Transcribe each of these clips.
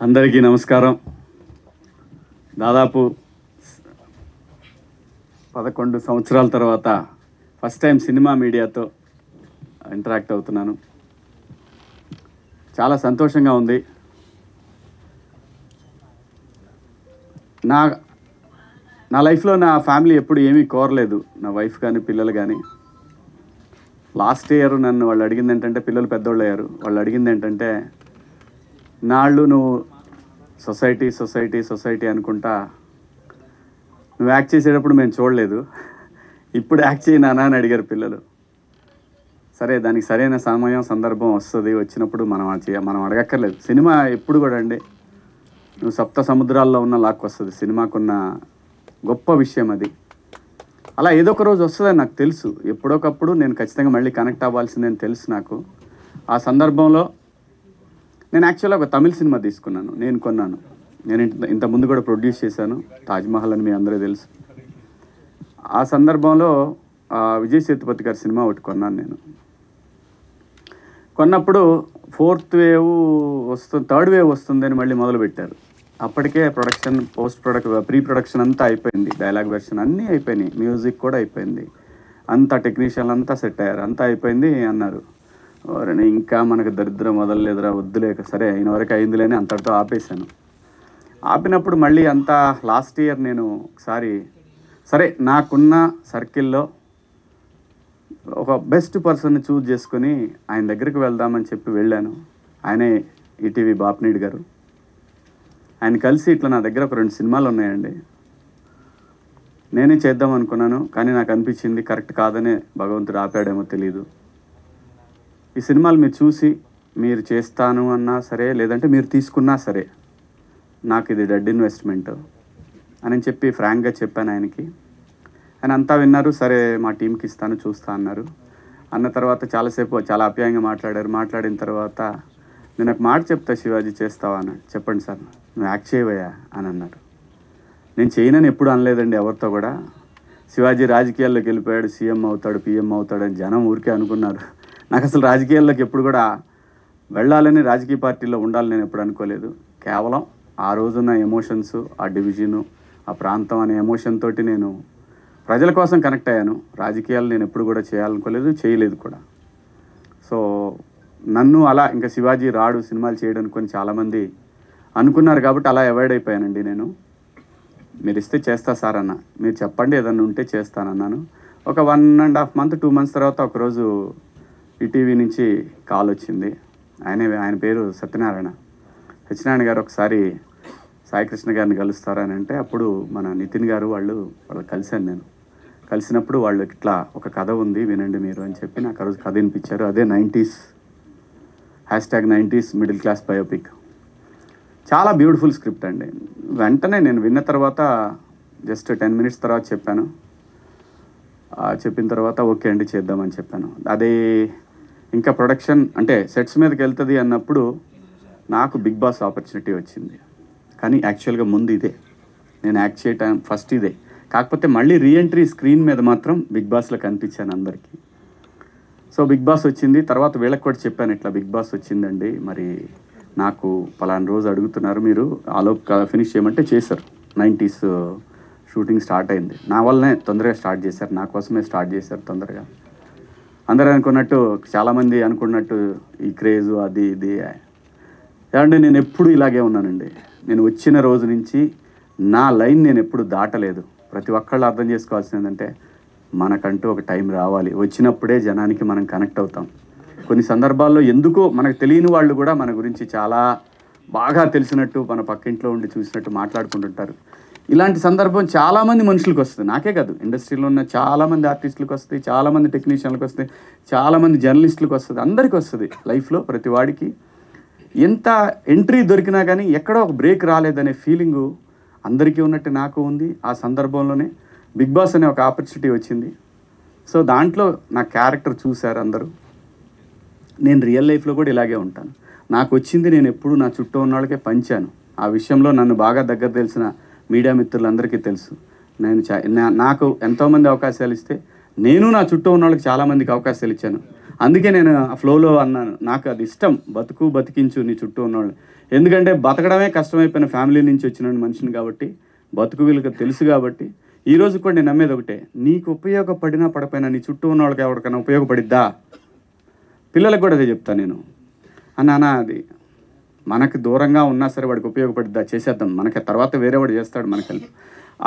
అందరికీ నమస్కారం. దాదాపు 11 సంవత్సరాల తర్వాత ఫస్ట్ టైం సినిమా మీడియాతో ఇంటరాక్ట్ అవుతున్నాను. చాలా సంతోషంగా ఉంది. నా లైఫ్లో నా ఫ్యామిలీ ఎప్పుడు ఏమీ కోరలేదు, నా వైఫ్ కానీ పిల్లలు కానీ. లాస్ట్ ఇయర్ నన్ను వాళ్ళు అడిగింది ఏంటంటే, పిల్లలు పెద్దోళ్ళు అయ్యారు, వాళ్ళు అడిగింది ఏంటంటే, నాళ్ళు నువ్వు సొసైటీ అనుకుంటా నువ్వు యాక్ట్ చేసేటప్పుడు మేము చూడలేదు, ఇప్పుడు యాక్ట్ చేయి నాన్న అని అడిగారు పిల్లలు. సరే, దానికి సరైన సమయం సందర్భం వస్తుంది, వచ్చినప్పుడు మనం అడగక్కర్లేదు. సినిమా ఎప్పుడు కూడా అండి, నువ్వు సప్త సముద్రాల్లో ఉన్న లాక్కొస్తుంది. సినిమాకున్న గొప్ప విషయం అది. అలా ఏదో ఒక రోజు వస్తుందని నాకు తెలుసు. ఎప్పుడొకప్పుడు నేను ఖచ్చితంగా మళ్ళీ కనెక్ట్ అవ్వాల్సిందని తెలుసు నాకు. ఆ సందర్భంలో నేను యాక్చువల్గా ఒక తమిళ సినిమా తీసుకున్నాను, నేను కొన్నాను. నేను ఇంతకుముందు కూడా ప్రొడ్యూస్ చేశాను, తాజ్మహల్ అని మీ అందరూ తెలుసు. ఆ సందర్భంలో విజయ్ సేతుపతి గారి సినిమా ఒకటి కొన్నాను నేను. కొన్నప్పుడు థర్డ్ వేవ్ వస్తుందని మళ్ళీ మొదలుపెట్టారు. అప్పటికే ప్రొడక్షన్, ప్రీ ప్రొడక్షన్ అంతా అయిపోయింది, డైలాగ్ వెర్షన్ అన్నీ అయిపోయినాయి, మ్యూజిక్ కూడా అయిపోయింది, అంతా టెక్నీషియన్లు అంతా సెట్ అయ్యారు, అంతా అయిపోయింది అన్నారు. ఇంకా మనకు దరిద్రం వదలలేదురా, వద్దులేక సరే అయిన వరకు అయిందిలేని అంతటితో ఆపేశాను. ఆపినప్పుడు మళ్ళీ అంతా లాస్ట్ ఇయర్ నేను ఒకసారి సరే నాకున్న సర్కిల్లో ఒక బెస్ట్ పర్సన్ని చూజ్ చేసుకొని ఆయన దగ్గరికి వెళ్దామని చెప్పి వెళ్ళాను. ఆయనే ఈటీవీ బాపినీడు గారు. ఆయన కలిసి ఇట్లా నా దగ్గర ఒక 2 సినిమాలు ఉన్నాయండి, నేనే చేద్దాం అనుకున్నాను, కానీ నాకు అనిపించింది కరెక్ట్ కాదనే భగవంతుడు ఆపాడేమో తెలియదు. ఈ సినిమాలు మీరు చూసి మీరు చేస్తాను అన్నా సరే, లేదంటే మీరు తీసుకున్నా సరే, నాకు ఇది డెడ్ ఇన్వెస్ట్మెంట్ అని చెప్పి ఫ్రాంక్గా చెప్పాను ఆయనకి. ఆయన అంతా విన్నారు. సరే మా టీంకి ఇస్తాను, చూస్తా అన్నారు. అన్న తర్వాత చాలాసేపు చాలా ఆప్యాయంగా మాట్లాడారు. మాట్లాడిన తర్వాత నేను ఒక మాట చెప్తా, శివాజీ చేస్తావా అన్నాడు. చెప్పండి సార్, నువ్వు యాక్ట్ చేయవయ్యా అని అన్నారు. నేను చేయనని ఎప్పుడు అనలేదండి ఎవరితో కూడా. శివాజీ రాజకీయాల్లోకి వెళ్ళిపోయాడు, సీఎం అవుతాడు, పిఎం అవుతాడు అని జనం ఊరికే అనుకున్నారు. నాకు అసలు రాజకీయాల్లోకి ఎప్పుడు కూడా వెళ్ళాలని, రాజకీయ పార్టీలో ఉండాలని నేను ఎప్పుడు అనుకోలేదు. కేవలం ఆ రోజున్న ఎమోషన్స్, ఆ డివిజను, ఆ ప్రాంతం అనే ఎమోషన్ తోటి నేను ప్రజల కోసం కనెక్ట్ అయ్యాను. రాజకీయాలు నేను ఎప్పుడు కూడా చేయాలనుకోలేదు, చేయలేదు కూడా. సో నన్ను అలా ఇంకా శివాజీ రాడు సినిమాలు చేయడానికి కొని చాలామంది అనుకున్నారు కాబట్టి అలా అవాయిడ్ అయిపోయానండి నేను. మీరు ఇస్తే చేస్తా సార్ అన్న, మీరు చెప్పండి ఏదన్నా ఉంటే చేస్తానన్నాను. ఒక 1.5 month 2 months తర్వాత ఒకరోజు ఈటీవీ నుంచి కాల్ వచ్చింది. ఆయన పేరు సత్యనారాయణ గారు. ఒకసారి సాయికృష్ణ గారిని కలుస్తారా అని అంటే, అప్పుడు మన నితిన్ గారు వాళ్ళు కలిశాను నేను. కలిసినప్పుడు వాళ్ళు ఇట్లా ఒక కథ ఉంది వినండి మీరు అని చెప్పి నాకు ఆ రోజు కథ వినిపించారు. అదే 90s #90s middle class biopic. చాలా బ్యూటిఫుల్ స్క్రిప్ట్ అండి. వెంటనే నేను విన్న తర్వాత జస్ట్ 10 minutes తర్వాత చెప్పాను. చెప్పిన తర్వాత ఓకే అండి చేద్దామని చెప్పాను. అదే ఇంకా ప్రొడక్షన్ అంటే సెట్స్ మీదకి వెళ్తుంది అన్నప్పుడు నాకు బిగ్ బాస్ ఆపర్చునిటీ వచ్చింది. కానీ యాక్చువల్గా ముందు ఇదే నేను యాక్ట్ చేయటం ఫస్ట్ ఇదే. కాకపోతే మళ్ళీ రీఎంట్రీ స్క్రీన్ మీద మాత్రం బిగ్ బాస్లో కనిపించాను అందరికీ. సో బిగ్ బాస్ వచ్చింది. తర్వాత వీళ్ళకి కూడా చెప్పాను, ఇట్లా బిగ్ బాస్ వచ్చిందండి, మరి నాకు పలానా రోజు అడుగుతున్నారు, మీరు ఆలోపు ఫినిష్ చేయమంటే చేశారు. 90s షూటింగ్ స్టార్ట్ అయింది. నా వల్లనే తొందరగా స్టార్ట్ చేశారు, నా కోసమే స్టార్ట్ చేశారు తొందరగా. అందరూ అనుకున్నట్టు, చాలామంది అనుకున్నట్టు ఈ క్రేజు అది ఇది ఏమంటే నేను ఎప్పుడు ఇలాగే ఉన్నానండి. నేను వచ్చిన రోజు నుంచి నా లైన్ నేను ఎప్పుడు దాటలేదు. ప్రతి ఒక్కళ్ళు అర్థం చేసుకోవాల్సింది ఏంటంటే, మనకంటూ ఒక టైం రావాలి, వచ్చినప్పుడే జనానికి మనం కనెక్ట్ అవుతాం. కొన్ని సందర్భాల్లో ఎందుకో మనకు తెలియని వాళ్ళు కూడా మన గురించి చాలా బాగా తెలిసినట్టు, మన పక్కింట్లో ఉండి చూసినట్టు మాట్లాడుకుంటుంటారు. ఇలాంటి సందర్భం చాలామంది మనుషులకు వస్తుంది, నాకే కాదు, ఇండస్ట్రీలో ఉన్న చాలామంది ఆర్టిస్టులకు వస్తాయి, చాలామంది టెక్నీషియన్లకు వస్తాయి, చాలామంది జర్నలిస్టులకు వస్తుంది, అందరికీ వస్తుంది. లైఫ్లో ప్రతి వాడికి ఎంత ఎంట్రీ దొరికినా కానీ ఎక్కడో ఒక బ్రేక్ రాలేదనే ఫీలింగు అందరికీ ఉన్నట్టు నాకు ఉంది. ఆ సందర్భంలోనే బిగ్ బాస్ అనే ఒక ఆపర్చునిటీ వచ్చింది. సో దాంట్లో నా క్యారెక్టర్ చూశారు అందరూ. నేను రియల్ లైఫ్లో కూడా ఇలాగే ఉంటాను. నాకు వచ్చింది నేను ఎప్పుడు నా చుట్టూ ఉన్న వాళ్ళకే పంచాను. ఆ విషయంలో నన్ను బాగా దగ్గర తెలిసిన మీడియా మిత్రులందరికీ తెలుసు. నాకు ఎంతోమంది అవకాశాలు ఇస్తే నేను నా చుట్టూ ఉన్న వాళ్ళకి చాలామందికి అవకాశాలు ఇచ్చాను. అందుకే నేను ఆ ఫ్లోలో అన్నాను, నాకు అది ఇష్టం, బతుకు బతికించు నీ చుట్టూ ఉన్నవాళ్ళు. ఎందుకంటే బతకడమే కష్టమైపోయిన ఫ్యామిలీ నుంచి వచ్చిన మనిషిని కాబట్టి, బతుకు వీళ్ళకి తెలుసు కాబట్టి, ఈరోజు కూడా నేను నమ్మేది ఒకటే, నీకు ఉపయోగపడినా పడపోయినా నీ చుట్టూ ఉన్న వాళ్ళకి ఎవరికైనా ఉపయోగపడిద్దా? పిల్లలకు కూడా అదే చెప్తాను నేను. నాన్న అది మనకు దూరంగా ఉన్నా సరే వాడికి ఉపయోగపడిద్దా, చేసేద్దాం, మనకి తర్వాత వేరేవాడు చేస్తాడు మనకి.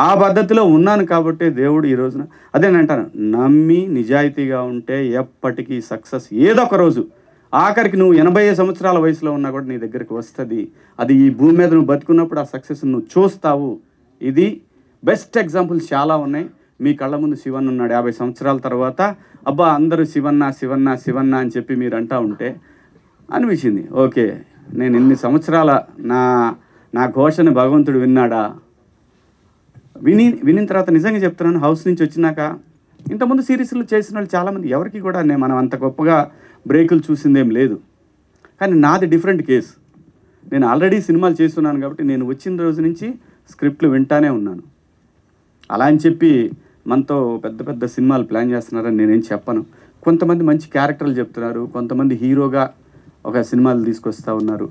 ఆ పద్ధతిలో ఉన్నాను కాబట్టి దేవుడు ఈ రోజున అదే నేను అంటాను, నమ్మి నిజాయితీగా ఉంటే ఎప్పటికీ సక్సెస్ ఏదో ఒక రోజు, ఆఖరికి నువ్వు 80 సంవత్సరాల వయసులో ఉన్నా కూడా నీ దగ్గరికి వస్తుంది. అది ఈ భూమి మీద నువ్వు బతుకున్నప్పుడు ఆ సక్సెస్ నువ్వు చూస్తావు. ఇది బెస్ట్ ఎగ్జాంపుల్స్ చాలా ఉన్నాయి. మీ కళ్ళ ముందు శివన్ ఉన్నాడు 50 సంవత్సరాల తర్వాత. అబ్బా అందరూ శివన్న శివన్న శివన్న అని చెప్పి మీరు అంటూ ఉంటే అనిపించింది, ఓకే నేను ఇన్ని సంవత్సరాల నా ఘోషని భగవంతుడు విన్నాడా? వినిన తర్వాత నిజంగా చెప్తున్నాను, హౌస్ నుంచి వచ్చినాక ఇంతకుముందు సిరీస్లు చేసిన వాళ్ళు చాలామంది, ఎవరికి కూడా మనం అంత గొప్పగా బ్రేకులు చూసిందేం లేదు. కానీ నాది డిఫరెంట్ కేసు. నేను ఆల్రెడీ సినిమాలు చేస్తున్నాను కాబట్టి నేను వచ్చిన రోజు నుంచి స్క్రిప్ట్లు వింటానే ఉన్నాను. అలా అని చెప్పి మనతో పెద్ద పెద్ద సినిమాలు ప్లాన్ చేస్తున్నారని నేనేం చెప్పను. కొంతమంది మంచి క్యారెక్టర్లు చెప్తున్నారు, కొంతమంది హీరోగా ఒక సినిమాలు తీసుకొస్తూ ఉన్నారు.